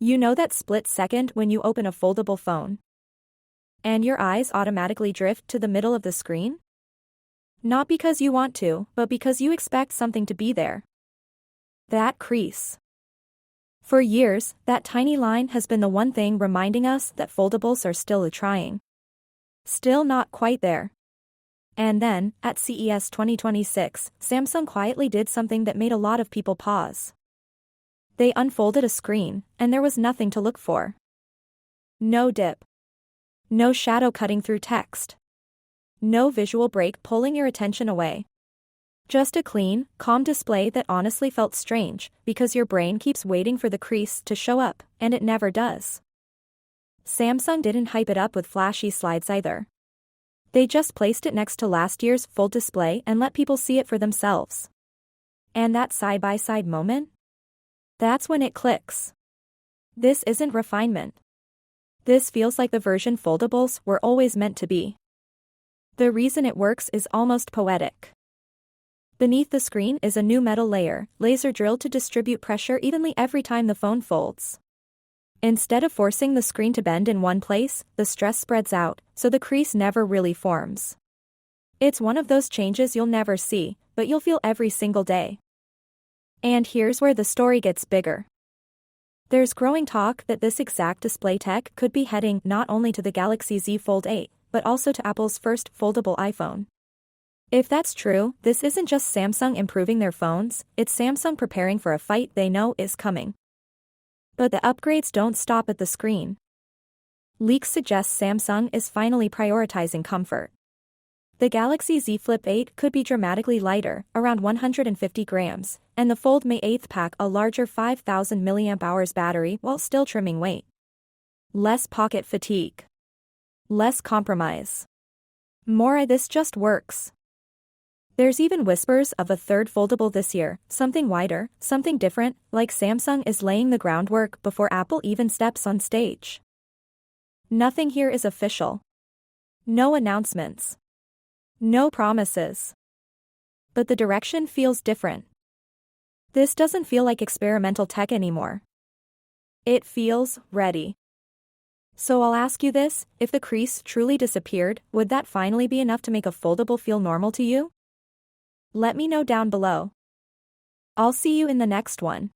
You know that split second when you open a foldable phone and your eyes automatically drift to the middle of the screen? Not because you want to, but because you expect something to be there. That crease. For years, that tiny line has been the one thing reminding us that foldables are still trying. Still not quite there. And then, at CES 2026, Samsung quietly did something that made a lot of people pause. They unfolded a screen, and there was nothing to look for. No dip. No shadow cutting through text. No visual break pulling your attention away. Just a clean, calm display that honestly felt strange, because your brain keeps waiting for the crease to show up, and it never does. Samsung didn't hype it up with flashy slides either. They just placed it next to last year's full display and let people see it for themselves. And that side-by-side moment? That's when it clicks. This isn't refinement. This feels like the version foldables were always meant to be. The reason it works is almost poetic. Beneath the screen is a new metal layer, laser drilled to distribute pressure evenly every time the phone folds. Instead of forcing the screen to bend in one place, the stress spreads out, so the crease never really forms. It's one of those changes you'll never see, but you'll feel every single day. And here's where the story gets bigger. There's growing talk that this exact display tech could be heading not only to the Galaxy Z Fold 8, but also to Apple's first foldable iPhone. If that's true, this isn't just Samsung improving their phones, it's Samsung preparing for a fight they know is coming. But the upgrades don't stop at the screen. Leaks suggest Samsung is finally prioritizing comfort. The Galaxy Z Flip 8 could be dramatically lighter, around 150 grams, and the Fold May 8 pack a larger 5,000 mAh battery while still trimming weight. Less pocket fatigue. Less compromise. More this just works. There's even whispers of a third foldable this year, something wider, something different, like Samsung is laying the groundwork before Apple even steps on stage. Nothing here is official. No announcements. No promises. But the direction feels different. This doesn't feel like experimental tech anymore. It feels ready. So I'll ask you this, if the crease truly disappeared, would that finally be enough to make a foldable feel normal to you? Let me know down below. I'll see you in the next one.